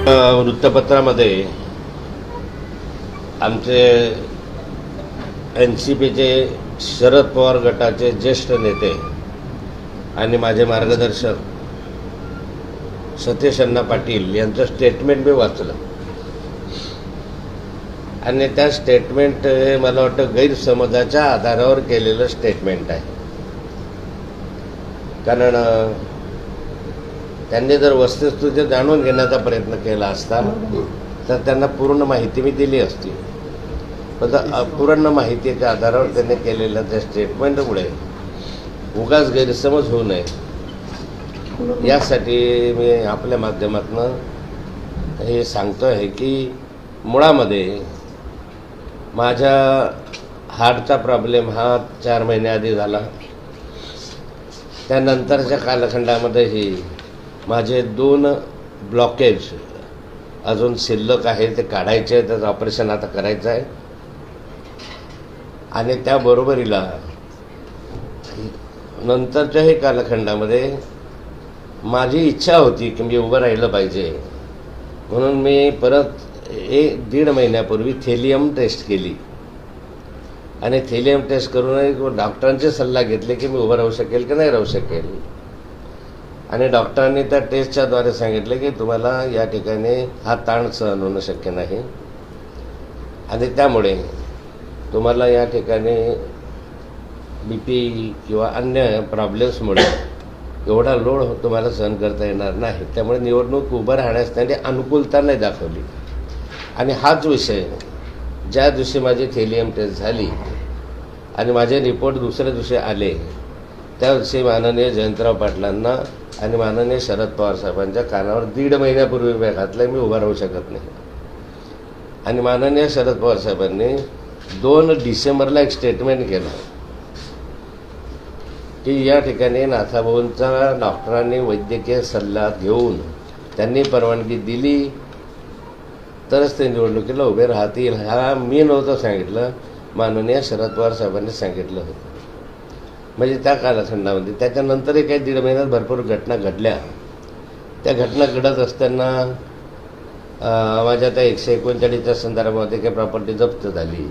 वृत्तपत्रामध्ये आमचे NCPचे शरद पवार गटाचे ज्येष्ठ नेते आणि माझे मार्गदर्शक सतीश अण्णा पाटील यांचं स्टेटमेंट मी वाचलं आणि त्या स्टेटमेंट मला वाटतं गैरसमजाच्या आधारावर केलेलं स्टेटमेंट आहे. कारण त्यांनी जर वस्तुस्थिती जाणून घेण्याचा प्रयत्न केला असता तर त्यांना पूर्ण माहिती मी दिली असती. पण अपूर्ण माहितीच्या आधारावर त्यांनी केलेल्या त्या स्टेटमेंटमुळे उगाच गैरसमज होऊ नये यासाठी मी आपल्या माध्यमातून हे सांगतो आहे की मुळामध्ये माझ्या हार्टचा प्रॉब्लेम हा 4 महिन्याआधी झाला. त्यानंतरच्या कालखंडामध्येही माझे 2 ब्लॉकेज अजून शिल्लक आहे, ते काढायचे आहे. त्याचं ऑपरेशन आता करायचं आहे. आणि त्याबरोबरीला नंतरच्याही कालखंडामध्ये माझी इच्छा होती की मी उभं राहिलं पाहिजे, म्हणून मी परत 1-1.5 महिन्यापूर्वी थेलियम टेस्ट केली आणि थेलियम टेस्ट करून डॉक्टरांचे सल्ला घेतले की मी उभं राहू शकेल की नाही राहू शकेल. आणि डॉक्टरांनी त्या टेस्टच्याद्वारे सांगितले की तुम्हाला या ठिकाणी हा ताण सहन होणं शक्य नाही आणि त्यामुळे तुम्हाला या ठिकाणी BP किंवा अन्य प्रॉब्लेम्समुळे एवढा लोड तुम्हाला सहन करता येणार नाही. त्यामुळे निवडणूक उभं राहण्यास त्यांनी अनुकूलता नाही दाखवली. आणि हाच विषय ज्या दिवशी माझी थेलियम टेस्ट झाली आणि माझे रिपोर्ट दुसऱ्या दिवशी आले त्या दिवशी माननीय जयंतराव पाटलांना आणि माननीय शरद पवार साहेबांच्या कानावर 1.5 महिन्यापूर्वी मी घातलं मी उभा राहू शकत नाही. आणि माननीय शरद पवार साहेबांनी 2 डिसेंबरला एक स्टेटमेंट केलं की या ठिकाणी नाथाभाऊंचा डॉक्टरांनी वैद्यकीय सल्ला घेऊन त्यांनी परवानगी दिली तरच ते निवडणुकीला उभे राहतील. हा मी नव्हतं सांगितलं, माननीय शरद पवार साहेबांनी सांगितलं होतं. म्हणजे त्या कालखंडामध्ये त्याच्यानंतरही काही 1.5 महिन्यात भरपूर घटना घडल्या. त्या घटना घडत असताना माझ्या त्या 139च्या संदर्भामध्ये काही प्रॉपर्टी जप्त झाली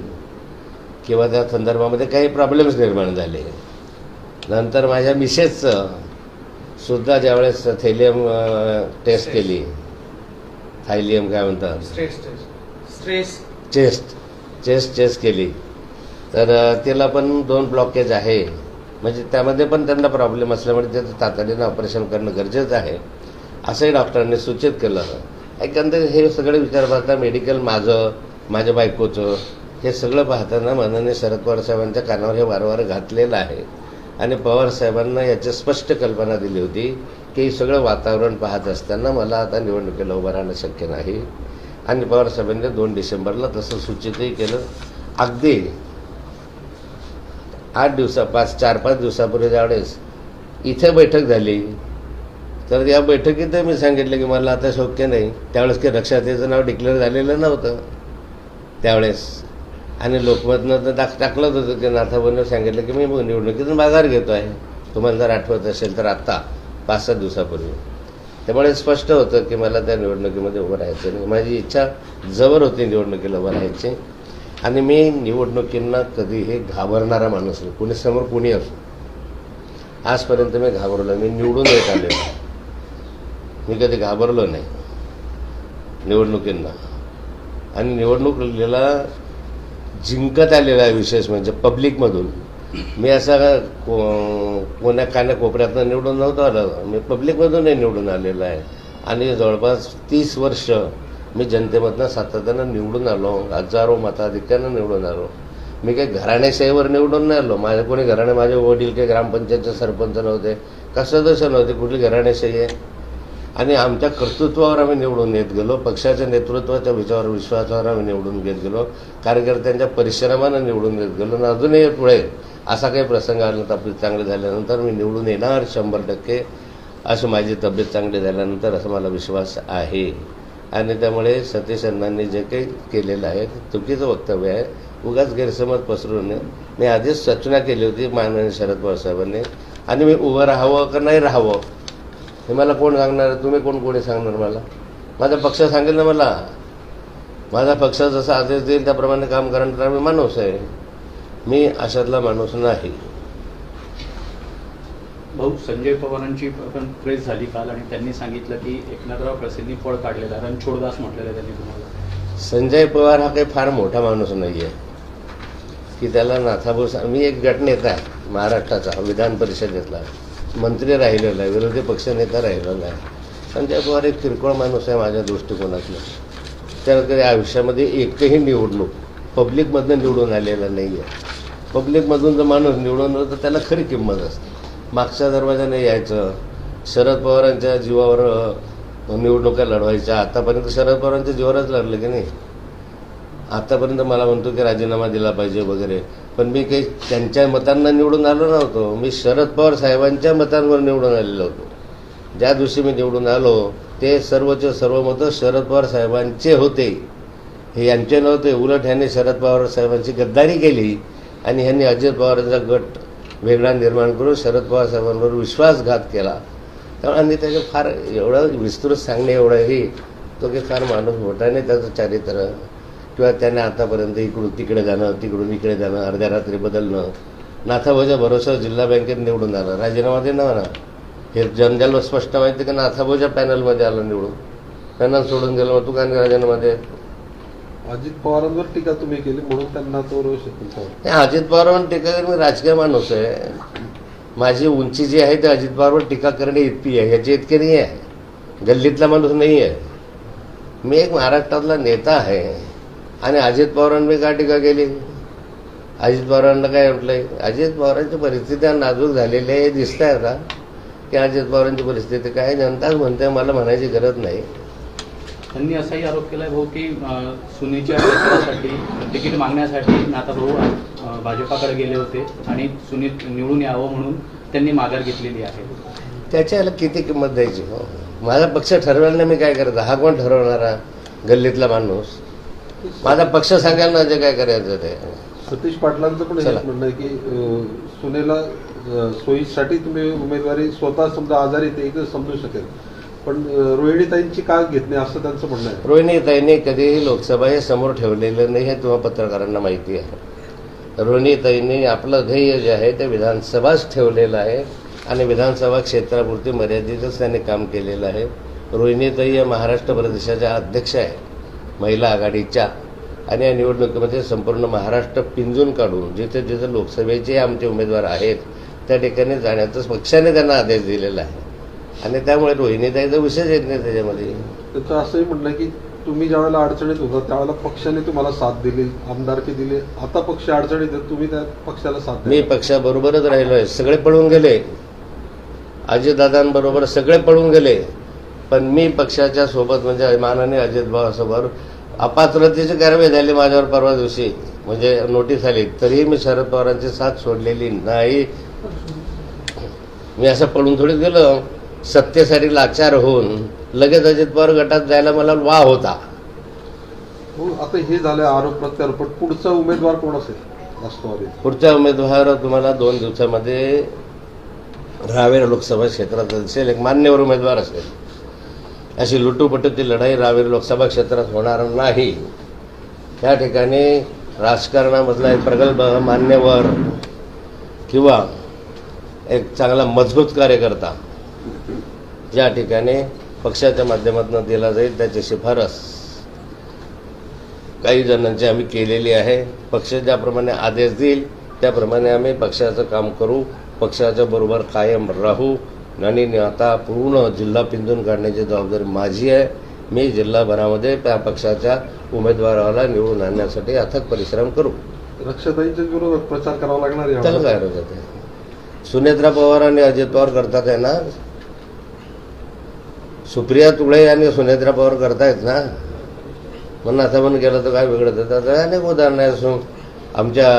किंवा त्या संदर्भामध्ये काही प्रॉब्लेम्स निर्माण झाले. नंतर माझ्या मिसेसचं सुद्धा ज्यावेळेस थेलियम टेस्ट केली, थायलियम काय म्हणतात, चेस्ट केली तर तिला पण 2 ब्लॉकेज आहे. म्हणजे त्यामध्ये पण त्यांना प्रॉब्लेम असल्यामुळे त्याचं तातडीनं ऑपरेशन करणं गरजेचं आहे असंही डॉक्टरांनी सूचित केलं. एकंदरीत हे सगळे विचार पाहता मेडिकल माझं, माझ्या बायकोचं हे सगळं पाहताना माननीय शरद पवार साहेबांच्या कानावर हे वारंवार घातलेलं आहे. आणि पवार साहेबांना याची स्पष्ट कल्पना दिली होती की सगळं वातावरण पाहत असताना मला आता निवडणुकीला उभं राहणं शक्य नाही. आणि पवार साहेबांनी 2 डिसेंबरला तसं सूचितही केलं. अगदी 4-5 दिवसापूर्वी ज्यावेळेस इथे बैठक झाली तर या बैठकीतही मी सांगितलं की मला आता शक्य नाही. त्यावेळेस काही रक्षाताईचं नाव डिक्लेअर झालेलं नव्हतं त्यावेळेस. आणि लोकमतनं तर टाकलंच होतं की नाथाभाऊंनी सांगितलं की मी निवडणुकीतून माघार घेतो आहे, तुम्हाला जर आठवत असेल तर आत्ता 5-7 दिवसापूर्वी. त्यामुळे स्पष्ट होतं की मला त्या निवडणुकीमध्ये उभं राहायचं नाही. माझी इच्छा जबर होती निवडणुकीला उभं राहायची. आणि मी निवडणुकींना कधीही घाबरणारा माणूस नाही, कुणी समोर कुणी असो. आजपर्यंत मी घाबरलो, मी निवडून येत आलेलो, मी कधी घाबरलो नाही निवडणुकींना. आणि निवडणुकीला जिंकत आलेला आहे. विशेष म्हणजे पब्लिकमधून मी असा कोण्या कानाकोपऱ्यातनं निवडून नव्हतं आलं, मी पब्लिकमधूनही निवडून आलेलो आहे. आणि जवळपास 30 वर्ष मी जनतेमधनं सातत्यानं निवडून आलो, हजारो मताधिक्यानं निवडून आलो. मी काही घराणेशाहीवर निवडून नाही आलो. माझ्या कोणी घराणे, माझे वडील काही ग्रामपंचायतचे सरपंच नव्हते, का सदस्य नव्हते, कुठली घराणेशाही आहे. आणि आमच्या कर्तृत्वावर आम्ही निवडून येत गेलो, पक्षाच्या नेतृत्वाच्या विश्वासावर आम्ही निवडून घेत गेलो, कार्यकर्त्यांच्या परिश्रमानं निवडून घेत गेलो. आणि अजूनही पुढे असा काही प्रसंग आला, तब्येत चांगली झाल्यानंतर मी निवडून येणार 100%, अशी माझी तब्येत चांगली झाल्यानंतर असा मला विश्वास आहे. आणि त्यामुळे सतीश अण्णांनी जे काही केलेलं आहे चुकीचं वक्तव्य आहे, उगाच गैरसमज पसरू नये. मी आधीच सूचना केली होती माननीय शरद पवार साहेबांनी. आणि मी उभं राहावं का नाही राहावं हे मला कोण सांगणार, तुम्ही कोणी सांगणार मला. माझा पक्ष सांगेल ना मला. माझा पक्ष जसा आदेश देईल त्याप्रमाणे काम करणारा मी माणूस आहे. मी अशातला माणूस नाही. भाऊ, संजय पवारांची पण प्रेस झाली काल आणि त्यांनी सांगितलं की एकनाथराव खडसेंनी फळ काढलेलं आहे, रणछोडदास म्हटलेलं आहे त्यांनी तुम्हाला. संजय पवार हा काही फार मोठा माणूस नाही आहे की त्याला नाथाभाऊ. मी एक गटनेता आहे महाराष्ट्राचा, विधान परिषदेतला मंत्री राहिलेला आहे, विरोधी पक्षनेता राहिलेला आहे. संजय पवार एक किरकोळ माणूस आहे माझ्या दृष्टिकोनातलं. त्याला कधी आयुष्यामध्ये एकही निवडणूक पब्लिकमधनं निवडून आलेला नाही आहे. पब्लिकमधून जर माणूस निवडून आला तर त्याला खरी किंमत असते. मागच्या दरवाजाने यायचं, शरद पवारांच्या जीवावर निवडणुका लढवायच्या. आतापर्यंत शरद पवारांच्या जीवावरच लढलं की नाही. आतापर्यंत मला म्हणतो की राजीनामा दिला पाहिजे वगैरे, पण मी काही त्यांच्या मतांना निवडून आलो नव्हतो. मी शरद पवार साहेबांच्या मतांवर निवडून आलेलो होतो. ज्या दिवशी मी निवडून आलो ते सर्वचे सर्व मतं शरद पवार साहेबांचे होते, हे यांचे नव्हते. उलट ह्यांनी शरद पवार साहेबांची गद्दारी केली आणि ह्यांनी अजित पवारांचा गट वेगळा निर्माण करून शरद पवार साहेबांवर विश्वासघात केला. त्यामुळे आणि त्याचे फार एवढं विस्तृत सांगणे एवढंही तो की फार माणूस मोठा नाही त्याचं चारित्र, किंवा त्याने आतापर्यंत इकडून तिकडे जाणं, तिकडून इकडे जाणं, अर्ध्या रात्री बदलणं. नाथाभाऊच्या भरोश्यावर जिल्हा बँकेत निवडून आलं, राजीनामा दे ना म्हणा. हे जनजाला स्पष्ट माहिती की नाथाभाऊच्या पॅनलमध्ये आलं निवडून, पॅनल सोडून गेलं. मग तू काय राजीनामा दे. अजित पवारांवर टीका तुम्ही केली म्हणून त्यांना तो रोष आहे. अजित पवारांवर टीका करून मी राजकीय माणूस आहे. माझी उंची जी आहे ते अजित पवारवर टीका करणे इतकी आहे, ह्याची इतकी नाही आहे. गल्लीतला माणूस नाही आहे मी. एक महाराष्ट्रातला नेता आहे. आणि अजित पवारांनी का टीका केली? अजित पवारांना काय म्हटलंय? अजित पवारांची परिस्थिती नाजूक झालेली आहे. दिसत आहे का की अजित पवारांची परिस्थिती काय? जनताच म्हणते, मला म्हणायची गरज नाही. त्यांनी असाही आरोप केलाय भाऊ की सुनेच्या प्रचारासाठी तिकीट मागण्यासाठी नाथाभाऊ भाजपाकडे गेले होते आणि सुनीत निवडून यावं म्हणून त्यांनी माघार घेतलेली आहे. त्याच्याला किती किंमत द्यायची? माझा पक्ष ठरवायला नाही, मी काय करायचं? हा कोण ठरवणारा? गल्लीतला माणूस. माझा पक्ष सांगायला ना जे काय करायचं ते. सतीश पाटलांचं पण हेच म्हणणं आहे की सुनेला सोयीसाठी तुम्ही उमेदवारी स्वतः समजा आजारी ते एक समजू शकेल, पण रोहिणीताईंची का घेत नाही असं त्यांचं म्हणणं आहे. रोहिणीताईंनी कधीही लोकसभा हे समोर ठेवलेलं नाही हे तुम्हा पत्रकारांना माहिती आहे. रोहिणीताईंनी आपलं ध्येय जे आहे ते विधानसभाच ठेवलेलं आहे आणि विधानसभा क्षेत्रापुरती मर्यादितच त्यांनी काम केलेलं आहे. रोहिणीताई या महाराष्ट्र प्रदेशाच्या अध्यक्ष आहे महिला आघाडीच्या, आणि या निवडणुकीमध्ये संपूर्ण महाराष्ट्र पिंजून काढून जिथे जिथे लोकसभेचे आमचे उमेदवार आहेत त्या ठिकाणी जाण्याचाच पक्षाने त्यांना आदेश दिलेला आहे. आणि त्यामुळे रोहिणीताईचा विषयच येत नाही त्याच्यामध्ये. त्याचं असंही म्हणणं आहे की तुम्ही ज्यावेळेला अडचणीत होता त्यावेळेला पक्षाने तुम्हाला साथ दिली, आमदारकी दिली. आता पक्ष अडचणीत आहे, तुम्ही त्या पक्षाला साथ मी पक्षाबरोबरच राहिलो आहे. सगळे पळून गेले, अजितदादांबरोबर सगळे पळून गेले, पण मी पक्षाच्या सोबत म्हणजे मानाने अजितभावासोबत. अपात्रतेची कारवाई झाली माझ्यावर परवा दिवशी, म्हणजे नोटीस आली, तरीही मी शरद पवारांची साथ सोडलेली नाही. मी असं पळून थोडीच गेलो. सत्तेसाठी लाचार होऊन लगेच अजित पवार गटात जायला मला वाह होता. आता हे झालं आरोप प्रत्यारोप, पण पुढचा उमेदवार कोण असेल राष्ट्रवादी? पुढचा उमेदवार तुम्हाला 2 दिवसामध्ये रावेर लोकसभा क्षेत्रात असेल, एक मान्यवर उमेदवार असेल. अशी लुटूपटूची लढाई रावेर लोकसभा क्षेत्रात होणार नाही. त्या ठिकाणी राजकारणामधला एक प्रगल्भ मान्यवर किंवा एक चांगला मजबूत कार्यकर्ता ज्या ठिकाणी पक्षाच्या माध्यमातून दिला जाईल त्याची शिफारस काही जणांची आम्ही केलेली आहे. पक्ष ज्याप्रमाणे आदेश देईल त्याप्रमाणे आम्ही पक्षाचं काम करू, पक्षाच्या बरोबर कायम राहू. आणि आता पूर्ण जिल्हा पिंजून काढण्याची जबाबदारी माझी आहे. मी जिल्हाभरामध्ये त्या पक्षाच्या उमेदवाराला निवडून आणण्यासाठी अथक परिश्रम करू. रक्षाताईंच्या विरोधात प्रचार करावा लागणार आहे. त्याला काय होतं ते? सुनेत्रा पवार आणि अजित पवार करतात आहे ना, सुप्रिया तुळे आणि सुनेत्रा पवार करतायत ना. म्हणून असं म्हणून केलं तर काय बिघडत होतं? अनेक उदाहरणं आहे. आमच्या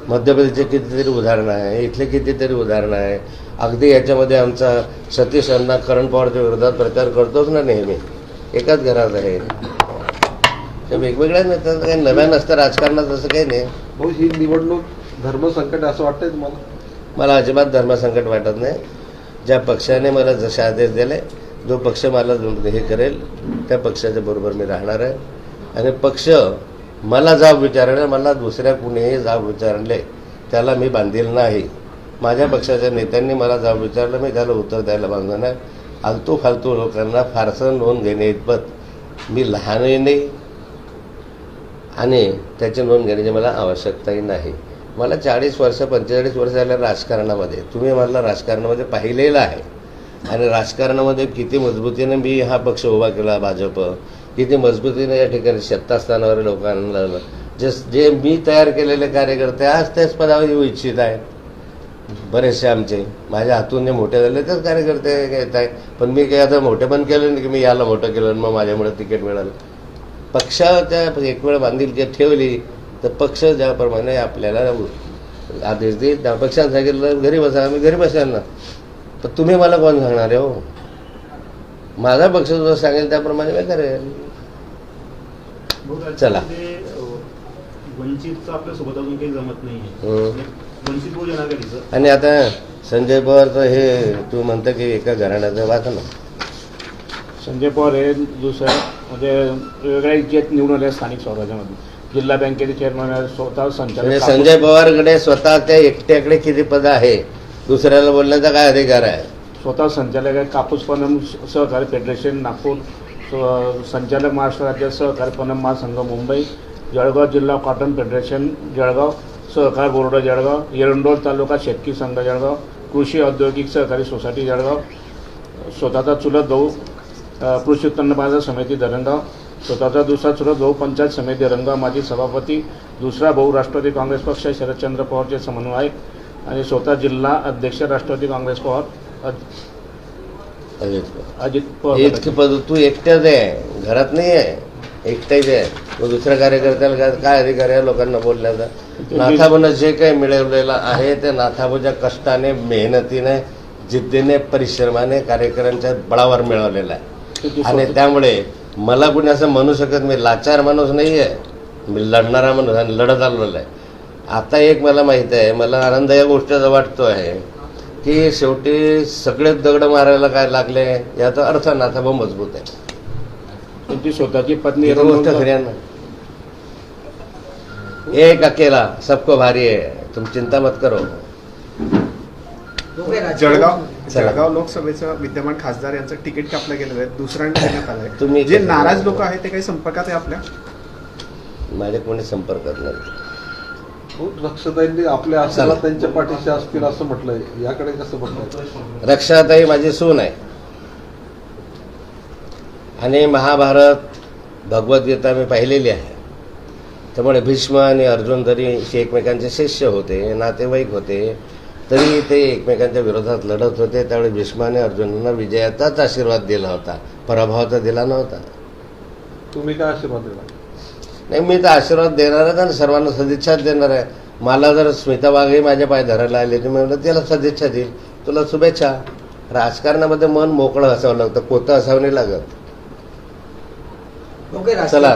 मध्य प्रदेशचे कितीतरी उदाहरणं आहे, इथले कितीतरी उदाहरणं आहे. अगदी याच्यामध्ये आमचा सतीश अण्णा करण पवारच्या विरोधात प्रचार करतोच ना नेहमी, एकाच घरात आहे. ते वेगवेगळ्या नेत्यात काही नव्या नसतं राजकारणात, असं काही नाही. भाऊ, ही निवडणूक धर्मसंकट असं वाटतंय तुम्हाला? मला अजिबात धर्मसंकट वाटत नाही. ज्या पक्षाने मला जसे आदेश दिले जो पक्ष मला हे करेल त्या पक्षाच्या बरोबर मी राहणार आहे. आणि पक्ष मला जाब विचारले, मला दुसऱ्या कुणीही जाब विचारले त्याला मी बांधील नाही. माझ्या पक्षाच्या नेत्यांनी मला जाब विचारलं, मी त्याला उत्तर द्यायला बांधलं नाही. आलतू फालतू लोकांना फारसं नोंद घेणे इतपत मी लहानही नाही आणि त्याची नोंद घेण्याची मला आवश्यकताही नाही. मला 40 वर्ष 45 वर्ष झाल्या राजकारणामध्ये. तुम्ही मला राजकारणामध्ये पाहिलेलं आहे आणि राजकारणामध्ये किती मजबूतीने मी हा पक्ष उभा केला, भाजप किती मजबूतीने या ठिकाणी सत्तास्थानावर लोकांना जे मी तयार केलेले कार्यकर्ते आज त्याच पदावर येऊ इच्छित आहेत. बरेचसे आमचे माझ्या हातून जे मोठे झाले तेच कार्यकर्ते येत आहेत. पण मी काही आता मोठे पण केलं नाही की मी याला मोठं केलं मग माझ्यामुळे तिकीट मिळालं. पक्षाच्या एक वेळ बांधील ठेवली तर पक्ष ज्याप्रमाणे आपल्याला आदेश देईल त्या पक्षाने सांगितलं घरी बसा, आम्ही घरी बसाल ना. तर तुम्ही मला कोण सांगणार आहे हो? माझा पक्ष जो सांगेल त्याप्रमाणे मी करेल. चला. वंचितचं आपल्यासोबत अजून काही जमत नाही. वंचित बहुजन आघाडीचं आणि आता संजय पवारचं हे तू म्हणतं की एका घराण्याचं वाच ना. संजय पवार हे दुसऱ्या म्हणजे वेगळ्या इच्छेत निवडून आले स्थानिक स्वराज्यामध्ये. जिल्हा बँकेचे चेअरमन आहे, स्वतः म्हणजे संचालक. संजय पवारकडे स्वतः त्या एकट्याकडे किती पद आहे? दुसऱ्याला बोलण्याचा काय अधिकार आहे? स्वतः संचालक आहे कापूस पणन सहकारी फेडरेशन नागपूर, संचालक महाराष्ट्र राज्य सहकारी पणन महासंघ मुंबई, जळगाव जिल्हा कॉटन फेडरेशन जळगाव, सहकार बोर्ड जळगाव, एरंडोल तालुका शेतकी संघ जळगाव, कृषी औद्योगिक सहकारी सोसायटी जळगाव, स्वतःचा चुलत भाऊ कृषी उत्पन्न बाजार समिती धरणगाव, स्वतःचा दुसरा चुलत भाऊ पंचायत समिती धरणगाव माजी सभापती, दुसरा भाऊ राष्ट्रवादी काँग्रेस पक्ष शरदचंद्र पवारचे समन्वयक आणि स्वतः जिल्हा अध्यक्ष राष्ट्रवादी काँग्रेस पवार अजित पवार. इतकी पद तू एकट्याच आहे, घरात नाही आहे, एकट्याच आहे. मग दुसऱ्या कार्यकर्त्याला काय अधिकार आहे लोकांना बोलण्याचा? नाथाबूनं जे काही मिळवलेलं आहे ते नाथाबूच्या कष्टाने, मेहनतीने, जिद्दीने, परिश्रमाने कार्यकर्त्यांच्या बळावर मिळवलेलं आहे. आणि त्यामुळे मला कुणी असं म्हणू शकत, मी लाचार माणूस नाही आहे, मी लढणारा माणूस आणि लढत आलेला आहे. आता एक मला माहीत आहे, मला आनंद या गोष्टीचा वाटतो आहे की शेवटी सगळेच दगड मारायला काय लागले याचा अर्थ नाथाभाऊ मजबूत आहे. त्यांची स्वतःची पत्नी गोष्ट खरी आहे ना. एक अकेला सबको भारी आहे, तुम चिंता मत करो. जळगाव लोकसभेचं विद्यमान खासदार यांचं तिकीट कापलं गेलेलं आहे, दुसऱ्यांदा देण्यात आलंय. तुम्ही जे नाराज लोक आहेत ते काही संपर्कात आहे आपल्या? माझ्या कोणी संपर्कात नाही. रक्षाताईंनी आपल्या आशाला त्यांच्या पाठीशी असतील असं म्हटलंय, याकडे कसं म्हटलंय? रक्षाताई माझी सून आहे आणि महाभारत भगवद्गीता मी पाहिलेली आहे. त्यामुळे भीष्म आणि अर्जुन जरी एकमेकांचे शिष्य होते, नातेवाईक होते, तरी ते एकमेकांच्या विरोधात लढत होते. त्यावेळी भीष्माने अर्जुनांना विजयाचाच आशीर्वाद दिला होता, पराभवाचा दिला नव्हता. तुम्ही काय आशीर्वाद दिला? नाही, मी तर आशीर्वाद देणारच आणि सर्वांना सदिच्छाच देणार आहे. मला जर स्मिता वाघही माझ्या पाय धरायला आले तर मी म्हणलं त्याला सदिच्छा देईल, तुला शुभेच्छा. राजकारणामध्ये मन मोकळं असावं लागतं, कोतं असावं नाही लागत. चला.